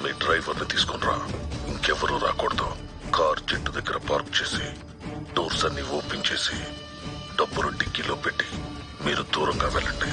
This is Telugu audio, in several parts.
మీ డ్రైవర్ని తీసుకునిరా. ఇంకెవరూ రాకూడదు. కార్ చెట్టు దగ్గర పార్క్ చేసి డోర్స్ అన్ని ఓపెన్ చేసి డబ్బులు డిక్కీలో పెట్టి మీరు దూరంగా వెళ్ళండి.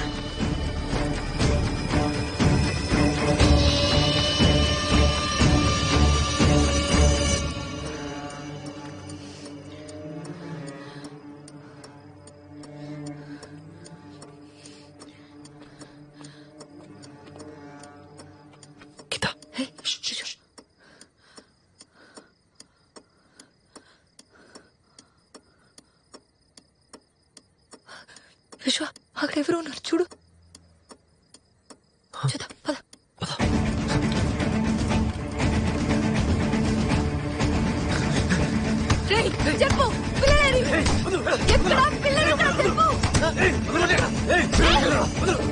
విశ్వ అక్కడ ఎవరు ఉన్నారు చూడు. పద పద. చెప్పు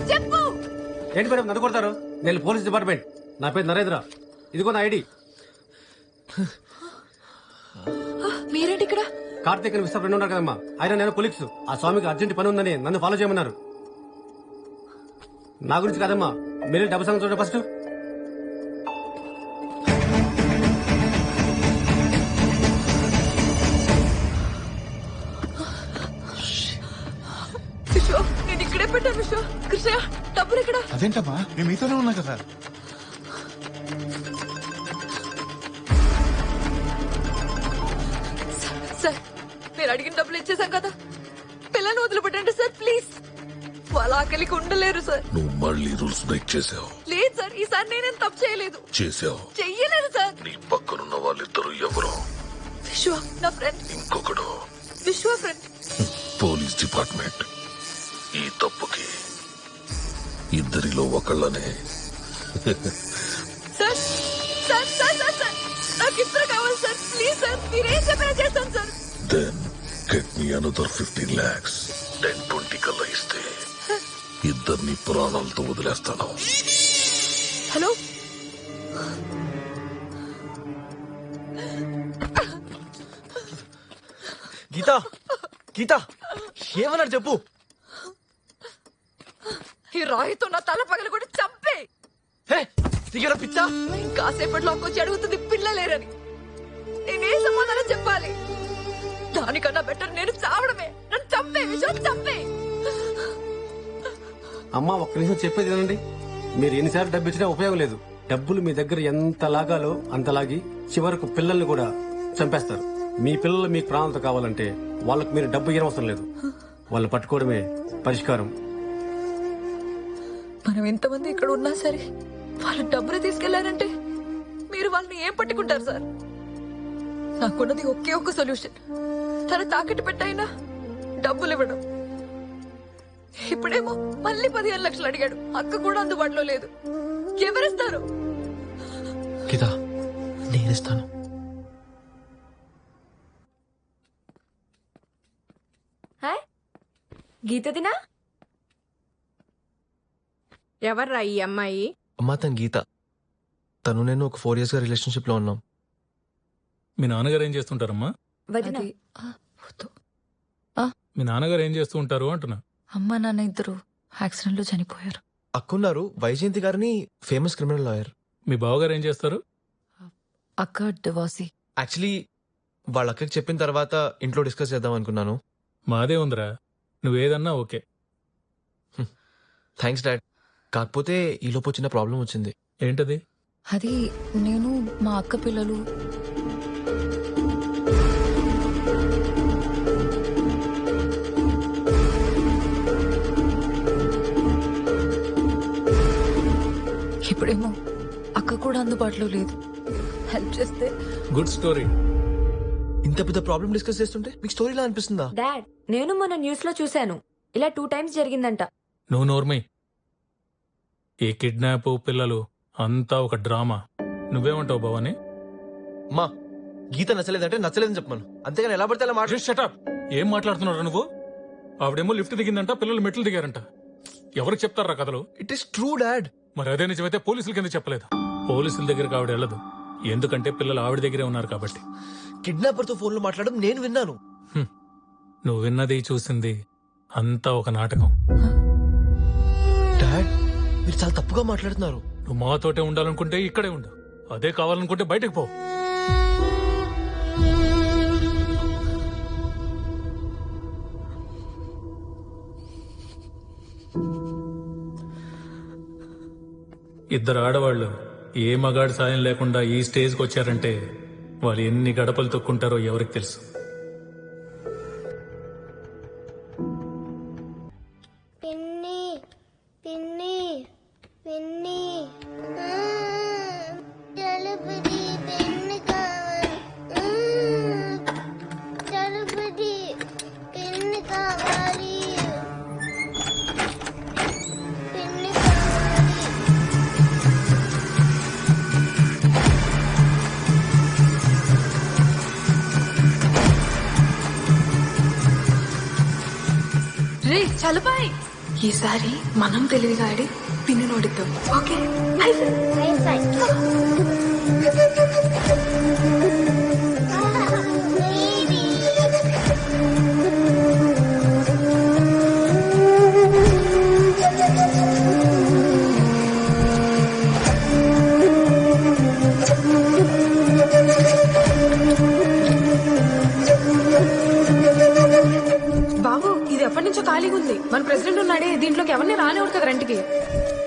చెప్పు. ఏంటి మేడం నన్ను కొడతారు? నేను పోలీస్ డిపార్ట్మెంట్. నా పేరు నరేంద్ర. ఇదిగో నా ఐడి. మీరేంటి ఇక్కడ? కార్తీక్ అని విశ్వ ఫ్రెండ్ ఉన్నారు కదమ్మా, ఆయన నేను పోలీసు. ఆ స్వామికి అర్జెంట్ పని ఉందని నన్ను ఫాలో చేయమన్నారు. నా గురించి కాదమ్మా, మీరే డబ్బు సంగతి చూడండి ఫస్ట్. విశ్వ నేను ఇక్కడే పెట్టాను. విశ్వ కృష్ణ డబ్బులు ఇక్కడ. అదేంటమ్మా మేము మీతోనే ఉన్నా కదా. సార్ మీరు అడిగిన డబ్బులు ఇచ్చేసాం కదా, పిల్లల్ని వదిలిపెట్టండి సార్ ప్లీజ్. వాళ్ళ ఆకలికి ఉండలేరు సార్. నువ్వు మళ్ళీ రూల్స్ బ్రేక్ చేసావు. లేదు సార్, ఈసారి నేనేం తప్పు చేయలేదు. చేసావు. చెయ్యలేదు సార్. నీ పక్కనున్న వాళ్ళిద్దరు ఎవరు? విశ్వ నా ఫ్రెండ్. ఇంకొకడు విశ్వ ఫ్రెండ్. Police department. ఈ తప్పుకి ఇద్దరిలో ఒకళ్ళనే. Sir sir sir sir sir నాకు ఇద్దరు కావాలి సార్ ప్లీజ్ సార్. మీరేం చెప్పినా చేస్తాను sir. Then get me another 15 lakhs. 10-20 కల్లా ఇస్తే ఇద్దరిని ప్రాణాలతో వదిలేస్తాను. హలో గీత, గీత ఏమన్నారు చెప్పు. ఈ రాయితో నా తల పగలు కూడా చంపే. దిగర పిచ్చా. ఇంకాసేపట్లో వచ్చి అడుగుతుంది పిల్లలేరని. నేనేం సమాధానం చెప్పాలి? దానికన్నా బెటర్ నేను చావడమే. నన్ను చంపే విషయం చంపే. అమ్మా ఒక్క నిమిషం చెప్పేది వినండి. మీరు ఎన్నిసార్లు డబ్బు ఇచ్చినా ఉపయోగం లేదు. డబ్బులు మీ దగ్గర ఎంత లాగాలో అంత లాగి చివరకు పిల్లల్ని కూడా చంపేస్తారు. మీ పిల్లలు మీకు ప్రాణాలతో కావాలంటే వాళ్ళకు మీరు డబ్బు ఇవ్వడం అవసరం లేదు. వాళ్ళు పట్టుకోవడమే పరిష్కారం. మనం ఎంతమంది ఇక్కడ ఉన్నా సరే వాళ్ళ డబ్బులు తీసుకెళ్లారంటే మీరు వాళ్ళని ఏం పట్టుకుంటారు సార్? నాకున్నది ఒకే ఒక్క సొల్యూషన్. తన తాకట్టు పెట్టైనా డబ్బులు ఇవ్వడం. ఇప్పుడేమో మళ్ళీ 15 లక్షలు అడిగాడు. అక్క కూడా అందుబాటులో లేదు. ఎవరిస్తారు? గీత నేనిస్తాను. గీతదినా? ఎవర్రా ఈ అమ్మాయి? అమ్మా తన గీత. తను నేను ఒక 4 years గా రిలేషన్షిప్ లో ఉన్నాం. మీ నాన్నగారు ఏం చేస్తుంటారమ్మా? వదినా. మీ నాన్నగారు ఏం చేస్తూ ఉంటారు అంటున్నా. అమ్మ నాన్న ఇద్దరు యాక్సిడెంట్ లో చనిపోయారు. అక్కున్నారు వైజయంతి గారిని, ఫేమస్ క్రిమినల్ లాయర్. మీ బావగారు ఏం చేస్తారు? అక్క డివోర్సీ. యాక్చువల్లీ వాళ్ళ అక్కకి చెప్పిన తర్వాత ఇంట్లో డిస్కస్ చేద్దాం అనుకున్నాను. మాదే ఉందిరా, నువ్వేదన్నా ఓకే. Thanks dad. కాకపోతే ఈలోపు చిన్న ప్రాబ్లం వచ్చింది. ఏంటది? అది నేను మా అక్క పిల్లలు ఇప్పుడేమో అక్క కూడా అందుబాటులో లేదు. హెల్ప్ చేస్తే. Good story. ఇంత పెద్ద ప్రాబ్లం డిస్కస్ చేస్తుంటే మీకు స్టోరీలా అనిపిస్తుందా? డాడ్ నేను మన న్యూస్ లో చూశాను. ఇలా 2 times జరిగిందంట. నువ్వు నోర్మై. ఈ కిడ్నాప్ పిల్లలు అంతా ఒక డ్రామా. నువ్వేమంటావు భవాని? మా గీత నచ్చలేదంటే నచ్చలేదని చెప్పమను, అంతేగాని ఎలా పడితే అలా మాట. Shut up. ఏం మాట్లాడుతున్నారా నువ్వు? ఆవిడేమో లిఫ్ట్ దిగిందంట, పిల్లలు మెట్లు దిగారంట. ఎవరికి చెప్తారా కథలు? It is true dad. మరి అదే నిజమైతే పోలీసుల కింద చెప్పలేదు. పోలీసుల దగ్గరకు ఆవిడ వెళ్ళదు, ఎందుకంటే పిల్లలు ఆవిడ దగ్గరే ఉన్నారు కాబట్టి. కిడ్నాపర్ తో ఫోన్ లో మాట్లాడడం నేను విన్నాను. నువ్వు విన్నది చూసింది అంతా ఒక నాటకం. డాడ్ మీరు చాలా తప్పుగా మాట్లాడుతున్నారు. నువ్వు మాతోటే ఉండాలనుకుంటే ఇక్కడే ఉండు. అదే కావాలనుకుంటే బయటకు పో. ఇద్దరు ఆడవాళ్ళు ఏ మగాడి సాయం లేకుండా ఈ స్టేజ్కి వచ్చారంటే వాళ్ళు ఎన్ని గడపలు తొక్కుంటారో ఎవరికి తెలుసు. పిన్ని పిన్ని పిన్ని జలుబుది పెన్ను కావాలి జలుబుది పెన్ను కావాలి పెన్ను కావాలి. రే చలపాయ్, ఈసారి మనం తెలివిగా ఆడి పిన్ని నోడిద్దాం. ఓకే బాబు, ఇది ఎప్పటి నుంచో ఖాళీగా ఉంది. మన ప్రెసిడెంట్ ఉన్నాడే, దీంట్లోకి ఎవరిని రానివ్వడు కదా రెంట్కి.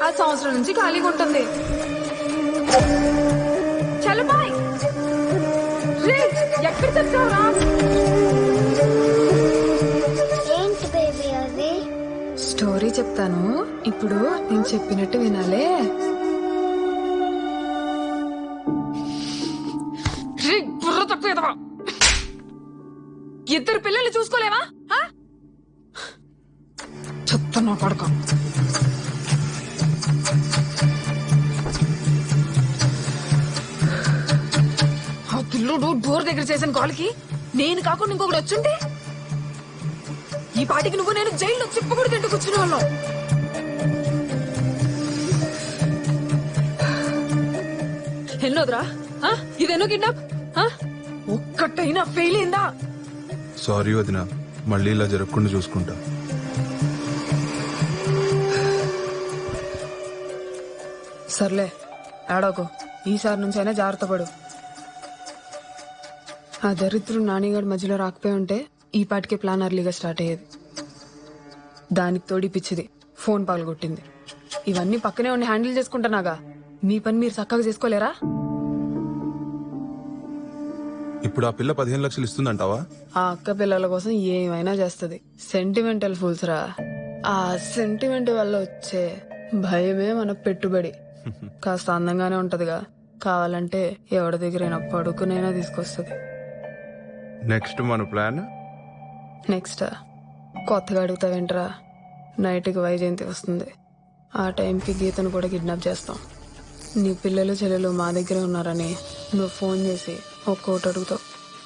ఆ సంవత్సరం నుంచి ఖాళీగా ఉంటుంది. చలబాయ్, ఎక్కడ చెప్తావురా? ఏంటి బేబీ అది? స్టోరీ చెప్తాను, ఇప్పుడు నేను చెప్పినట్టు వినాలే. బుర్ర తక్కువ ఎదవా. ఇద్దరు పిల్లలు చూసుకోలేవా? చెప్తున్నా పడక. ఆ పిల్లుడు డోర్ దగ్గర చేసిన కాల్కి నేను కాకుండా ఇంకొకటి వచ్చుంటే ఈ పాటికి నువ్వు నేను జైల్లో చిప్పకూడదు తింటూ కూర్చునే వాళ్ళం. ఎన్నోదిరా, ఇదెన్నో కిడ్నాప్? ఒక్కటైనా ఫెయిల్ అయిందా? సారీ వదిన, మళ్ళీ ఇలా జరగకుండా చూసుకుంటా. సర్లే ఆడోకు, ఈసారి నుంచి అయినా జాగ్రత్త పడు. ఆ దరిద్రుడు నానిగాడి మధ్యలో రాకపోయి ఉంటే ఈ పాటికే ప్లాన్ అర్లీగా స్టార్ట్ అయ్యేది. దానికి తోడి పిచ్చిది ఫోన్ పగలగొట్టింది. ఇవన్నీ పక్కనే ఉండి హ్యాండిల్ చేసుకుంటున్నాగా, మీ పని మీరు చక్కగా చేసుకోలేరా? ఇప్పుడు ఆ పిల్ల 15 లక్షలు ఇస్తుందంటావా? ఆ అక్క పిల్లల కోసం ఏమైనా చేస్తది. సెంటిమెంటల్ ఫూల్స్ రా. ఆ సెంటిమెంట్ వల్ల వచ్చే భయమే మన పెట్టుబడి. కాస్త అందంగానే ఉంటదిగా, కావాలంటే ఎవరి దగ్గరైనా పడుకునైనా తీసుకొస్తుంది. నెక్స్ట్ మన ప్లాన్ నెక్స్ట్ కొత్తగా అడుగుతావేంట్రా? నైట్కి వైజయంతి వస్తుంది. ఆ టైంకి గీతను కూడా కిడ్నాప్ చేస్తాం. నీ పిల్లలు చెల్లెలు మా దగ్గరే ఉన్నారని నువ్వు ఫోన్ చేసి ఒక్కోటి అడుగుతావు.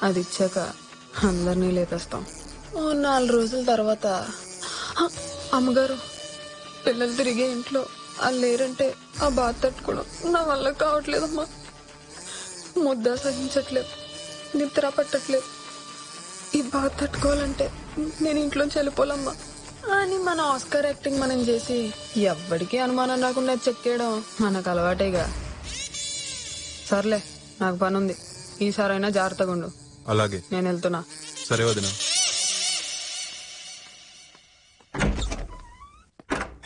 అది ఇచ్చాక అందరినీ లేపేస్తాం. 4 రోజుల తర్వాత అమ్మగారు పిల్లలు తిరిగే ఇంట్లో వాళ్ళు లేరంటే ఆ బాధ తట్టుకోవడం నా వల్ల కావట్లేదమ్మా. ముద్ద సహించట్లేదు, నిద్ర పట్టట్లేదు. ఈ బాధ తట్టుకోవాలంటే నేను ఇంట్లోంచి వెళ్ళిపోలమ్మా అని మన ఆస్కార్ యాక్టింగ్ మనం చేసి ఎవ్వడికి అనుమానం రాకుండా చెక్కేయడం మనకు అలవాటేగా. సర్లే, నాకు పని ఉంది. ఈసారైనా జాగ్రత్తగా ఉండు. అలాగే, నేను వెళ్తున్నా. సరే వదిన.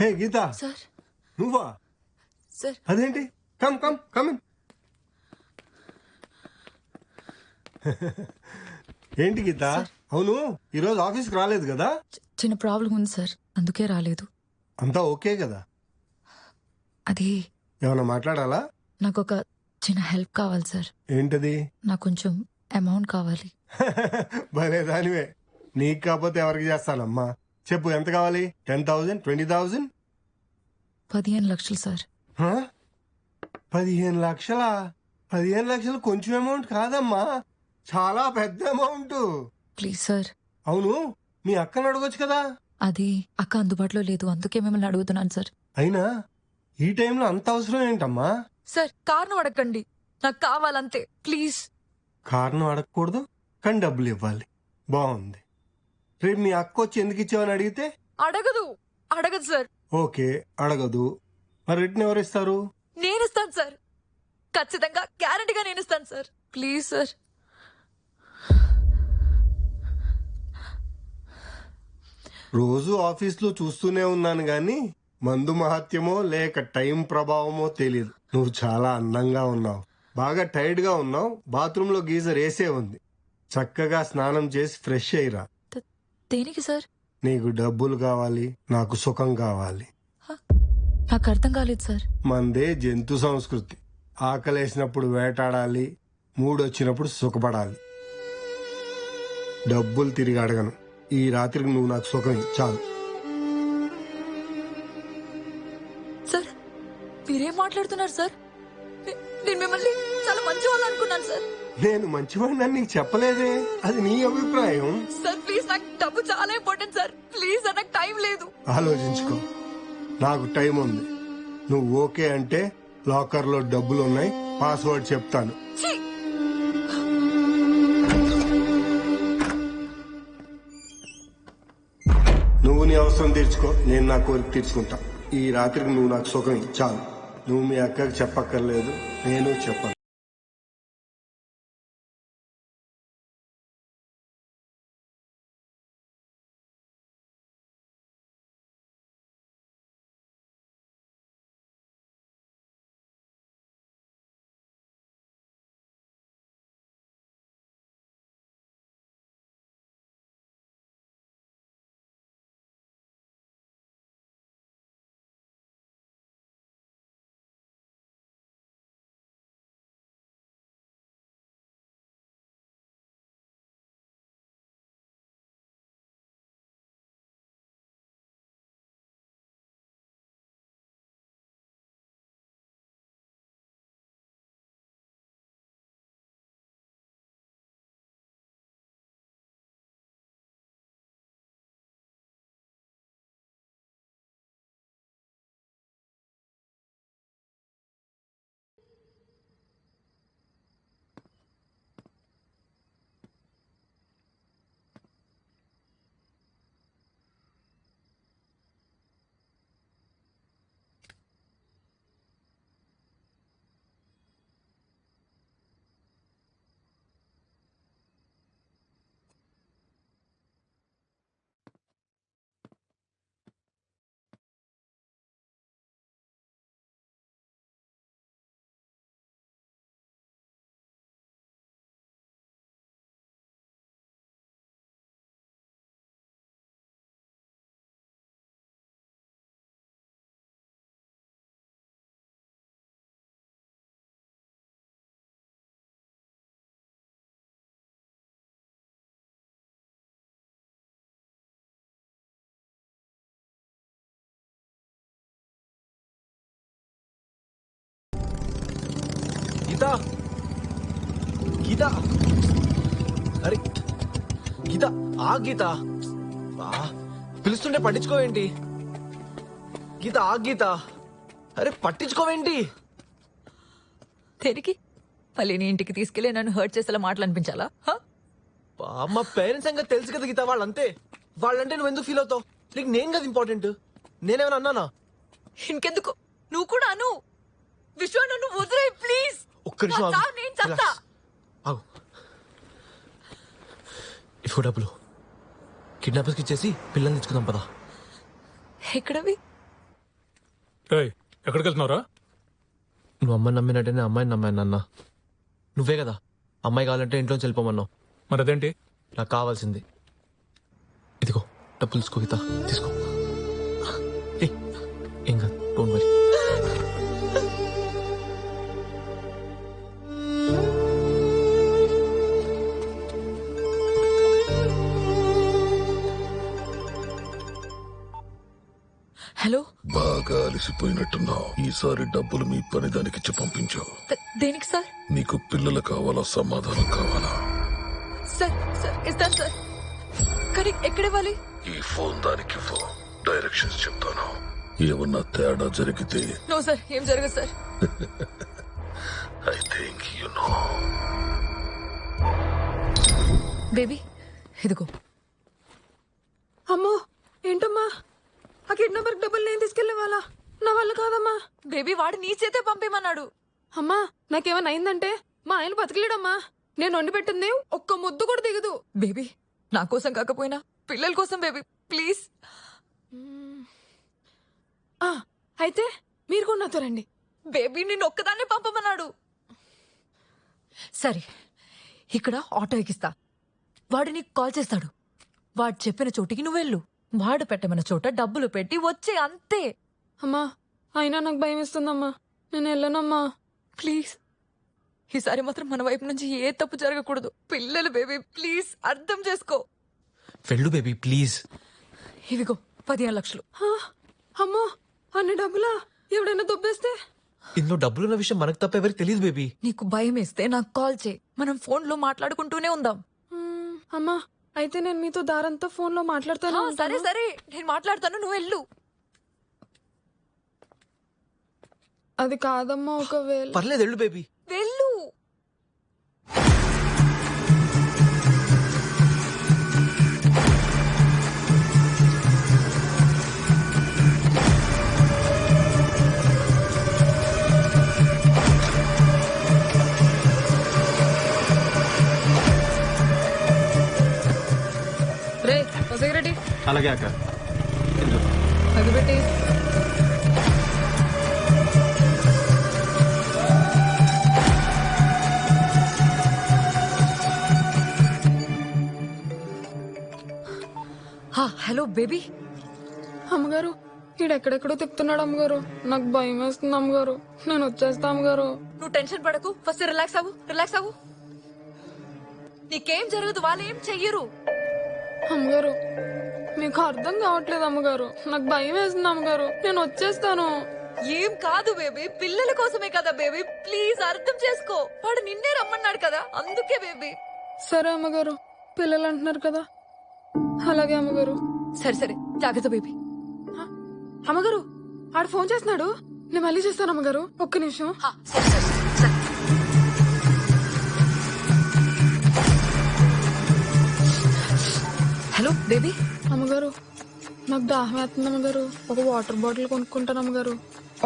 హే గీత, సార్ నువ్వా? సార్ అదేంటి, కమ్ కమ్ కమ్. ఏంటి గీత, అవును ఈరోజు ఆఫీస్కి రాలేదు కదా? చిన్న ప్రాబ్లం ఉంది సార్, అందుకే రాలేదు. అంతా ఓకే కదా? అది ఏమన్నా మాట్లాడాలా? నాకు ఒక చిన్న హెల్ప్ కావాలి సార్. ఏంటది? నాకు కొంచెం అమౌంట్ కావాలి. భలే దానివే, నీకు కాకపోతే ఎవరికి చేస్తానమ్మా. చెప్పు, ఎంత కావాలి? 10,000, 20,000? 15 లక్షలు సార్. 15 లక్షలా? 15 లక్షలు కొంచెం అమౌంట్ కాదమ్మా, చాలా పెద్ద అమౌంట్. Please sir. అవును, మీ అక్కను అడగొచ్చు కదా? అది అక్క అందుబాటులో లేదు, అందుకే మిమ్మల్ని అడుగుతున్నాను సార్. అయినా ఈ టైంలో అంత అవసరం ఏంటమ్మా? సార్ కారణం అడగండి, నాకు కావాలంతే, ప్లీజ్. కారణం అడగకూడదు కానీ డబ్బులు ఇవ్వాలి, బాగుంది. రేపు మీ అక్క వచ్చి ఎందుకు ఇచ్చావని అడిగితే? అడగదు సార్. ఓకే, అడగదు. మరి రిటర్న్ ఎవరు ఇస్తారు? నేను ఇస్తాను సార్, ఖచ్చితంగా గ్యారంటీగా నేను ఇస్తాను సార్. Please sir. రోజు ఆఫీస్లో చూస్తూనే ఉన్నాను గాని మందు మహత్యమో లేక టైం ప్రభావమో తెలియదు. నువ్వు చాలా అందంగా ఉన్నావు, బాగా టైర్డ్ గా ఉన్నావు. బాత్రూంలో గీజర్ వేసే ఉంది. చక్కగా స్నానం చేసి ఫ్రెష్ అయ్యిరా. దేనికి సార్? నీకు డబ్బులు కావాలి, నాకు సుఖం కావాలి. నాకు అర్థం కాలేదు సార్. మందే జంతు సంస్కృతి. ఆకలేసినప్పుడు వేటాడాలి, మూడొచ్చినప్పుడు సుఖపడాలి. డబ్బులు తిరిగి అడగను. ఈ రాత్రికి నువ్వు నాకు సుఖం ఇవ్వు, చాలు. సార్ మీరేం మాట్లాడుతున్నారు సార్? నేను మిమ్మల్ని చాలా మంచి వాళ్ళు అనుకున్నాను సార్. నేను మంచివాడిని నీకు చెప్పలేదే, అది నీ అభిప్రాయం. సార్ ప్లీజ్, నాకు డబ్బు చాలా ఇంపార్టెంట్ సార్. ప్లీజ్ సార్, నాకు టైం లేదు. ఆలోచించుకో, నాకు టైం ఉంది. నువ్వు ఓకే అంటే లాకర్ లో డబ్బులు ఉన్నాయి, పాస్వర్డ్ చెప్తాను. ఛీ! నువ్వు నీ అవసరం తీర్చుకో, నేను నా కోరిక తీర్చుకుంటా. ఈ రాత్రికి నువ్వు నాకు సుఖం ఇవ్వు, చాలు. నువ్వు మీ అక్కకి చెప్పక్కర్లేదు, నేను చెప్పను. గీత, గీత, అరే గీత, ఆ గీత, పిలుస్తుంటే పట్టించుకోవేంటి? గీత, ఆ గీత, అరే పట్టించుకోవేంటి? దేనికి? మళ్ళీ నీ ఇంటికి తీసుకెళ్లి నన్ను హర్ట్ చేసేలా మాటలు అనిపించాలా? మా పేరెంట్స్ సంగతి తెలుసు కదా గీత, వాళ్ళంతే. వాళ్ళంటే నువ్వు ఎందుకు ఫీల్ అవుతావు? నీకు నేను కదా ఇంపార్టెంట్. నేనేమైనా అన్నానా? ఇంకెందుకు, నువ్వు కూడా అను. విశ్వ నన్ను వదిలే ప్లీజ్. ఒక్క నిమిషం ఆగు. నేను చస్తా. ఆగు. ఇఫో డబ్బులు కిడ్నాపర్స్కి ఇచ్చేసి పిల్లల్ని తెచ్చుకుందాం పదా. ఎక్కడవి? ఎక్కడికి వెళ్తున్నారా? నువ్వు అమ్మాయి నమ్మినట్టే నేను అమ్మాయిని నమ్మాను అన్న. నువ్వే కదా అమ్మాయి కావాలంటే ఇంట్లోంచి వెళ్ళిపోమన్నావు. మరి అదేంటి? నాకు కావాల్సింది ఇదిగో డబ్బులు తీసుకో గీత, తీసుకో. ఏం కాదు, డోంట్ వరీ. హలో, బాగా అలసిపోయినట్టున్నావు. ఈసారి డబ్బులు మీ పని దానికిచ్చి పంపించావు. దేనికి సార్? నీకు పిల్లలు కావాలా, సమాధానం కావాలా? సార్ సార్ ఇస్తాను సార్, కానీ ఎక్కడివ్వాలి? ఈ ఫోన్ దానికి డైరెక్షన్స్ చెప్తాను. ఏమన్నా తేడా జరిగితే నో సార్, ఏం జరగదు sir. I think you know. Baby ఇదిగో. అమ్మో ఏంటమ్మా, ఆ కిడ్నాపర్ డబ్బులు నేను తీసుకెళ్లే వాళ్ళ, నా వల్ల కాదమ్మా. బేబీ వాడు నీ చేతే పంపేమన్నాడు. అమ్మా నాకేమైనా అయిందంటే మా ఆయన బతకలేడమ్మా. నేను వండి పెట్టింది ఒక్క ముద్దు కూడా దిగదు. బేబీ నా కోసం కాకపోయినా పిల్లల కోసం బేబీ ప్లీజ్. అయితే మీరు కూడా నాతో రండి. బేబీ నిన్ను ఒక్కదాన్నే పంపమన్నాడు. సరే ఇక్కడ ఆటో ఎక్కిస్తా, వాడు నీకు కాల్ చేస్తాడు. వాడు చెప్పిన చోటికి నువ్వు వెళ్ళు. వాడు పెట్టమన్న చోట డబ్బులు పెట్టి వచ్చే అంతే. అమ్మా అయినా నాకు భయం ఇస్తుందమ్మా, నేను వెళ్ళనమ్మా ప్లీజ్. ఈసారి మాత్రం మన వైపు నుంచి ఏ తప్పు జరగకూడదు. పిల్లలు బేబీ ప్లీజ్ అర్థం చేసుకో. వెళ్ళు బేబీ ప్లీజ్. ఇవిగో 15 లక్షలు. అమ్మో అన్ని డబ్బులా? ఎవడైనా దొబ్బేస్తే? ఇందులో డబ్బులున్న విషయం మనకు తప్ప ఎవరికి తెలియదు బేబీ. నీకు భయం వేస్తే నాకు కాల్ చేయి, మనం ఫోన్ లో మాట్లాడుకుంటూనే ఉందాం. అమ్మా అయితే నేను మీతో దారంతా ఫోన్ లో మాట్లాడతాను. సరే సరే నేను మాట్లాడతాను, నువ్వు వెళ్ళు. అది కాదమ్మా ఒకవేళ. పర్లేదు వెళ్ళు బేబీ. వెళ్ళు. రే సిగరెట్ అలాగే అక్క. అగిపెట్టి. Hello baby. అమ్మగారు ఈడెక్కడెక్కడో తిప్పుతున్నాడు అమ్మగారు, నాకు భయం వేస్తుంది అమ్మగారు, నేను వచ్చేస్తా అమ్మగారు. నువ్వు టెన్షన్ పడకు, ఫస్ట్ రిలాక్స్ అవ్వు, రిలాక్స్ అవ్వు. నీకేం జరగదు, వాళ్ళు ఏం చెయ్యరు. అమ్మగారు మీకు అర్థం కావట్లేదు అమ్మగారు, నాకు భయం వేస్తుంది అమ్మగారు, నేను వచ్చేస్తాను. ఏం కాదు బేబీ, పిల్లల కోసమే కదా బేబీ, ప్లీజ్ అర్థం చేసుకో. వాడు నిన్నే రమ్మన్నాడు కదా, అందుకే బేబీ. సరే అమ్మగారు, పిల్లలు అంటున్నారు కదా. అలాగే అమ్మగారు. సరే సరే జాగ్రత్త బేబీ. అమ్మగారు ఆడు ఫోన్ చేస్తున్నాడు, నేను మళ్ళీ చేస్తాను అమ్మగారు, ఒక్క నిమిషం. Hello baby. అమ్మగారు నాకు దాహం వేస్తుంది అమ్మగారు, ఒక వాటర్ బాటిల్ కొనుక్కుంటాను అమ్మగారు,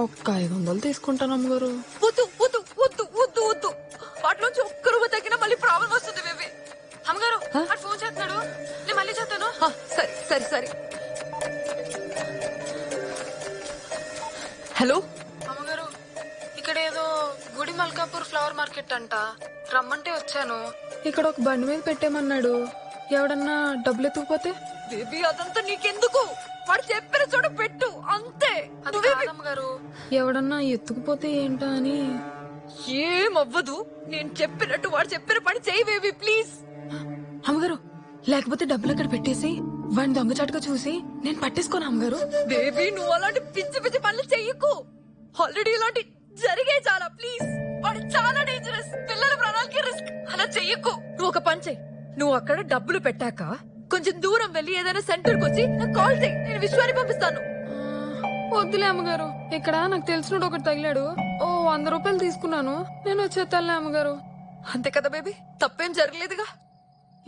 ఒక్క 500 తీసుకుంటాను అమ్మగారు. వద్దు వద్దు వద్దు వద్దు వద్దు, వాటిలోంచి ఒక్క రూపాయి తగ్గినా మళ్ళీ ప్రాబ్లం వస్తుంది బేబీ. అమ్మగారు ఫోన్ చేస్తున్నాడు, నేను మళ్ళీ చేస్తాను. సరే సరే సరే. హలో అమ్మగారు, ఇక్కడ ఏదో గుడి మల్కాపూర్ ఫ్లవర్ మార్కెట్ అంట, రమ్మంటే వచ్చాను. ఇక్కడ ఒక బండి మీద పెట్టేమన్నాడు, ఎవడన్నా డబ్బులు ఎత్తుకుపోతే? బేబీ అదంతా నీకెందుకు, వాడు చెప్పిన చోట పెట్టు అంతే. అమ్మగారు ఎవడన్నా ఎత్తుకుపోతే ఏంటా అని. ఏమవ్వదు, నేను చెప్పినట్టు వాడు చెప్పిన పని చేయి బేబీ ప్లీజ్. అమ్మగారు లేకపోతే డబ్బులు అక్కడ పెట్టేసి వాడిని దొంగచాటుగా చూసి నేను పట్టేసుకోను అమ్మగారు. బేబీ నువ్వు అలాంటి పిచ్చి పిచ్చి పనులు చెయ్యకు, ఆల్రెడీ ఇలాంటి జరిగే చాలా. ప్లీజ్ వాడు చాలా డేంజరస్, పిల్లల ప్రాణాలకి రిస్క్, అలా చెయ్యకు. నువ్వు ఒక పని చెయ్యి, నువ్వు అక్కడ డబ్బులు పెట్టాక కొంచెం దూరం వెళ్ళి ఏదైనా సెంటర్ కి వచ్చి నాకు కాల్ చేయి, నేను విశ్వాన్ని పంపిస్తాను. వద్దులే అమ్మగారు, ఇక్కడ నాకు తెలిసినోడు ఒకటి తగిలాడు, ఓ 100 రూపాయలు తీసుకున్నాను, నేను వచ్చేస్తానులే అమ్మగారు. అంతే కదా బేబీ, తప్పేం జరగలేదుగా?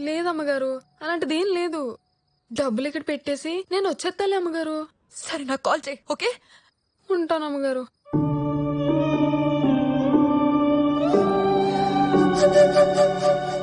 లేదమ్మగారు అలాంటిది ఏం లేదు, డబ్బులు ఇక్కడ పెట్టేసి నేను వచ్చేస్తాలే అమ్మగారు. సరే నాకు కాల్ చేయి, ఓకే? ఉంటాను అమ్మగారు.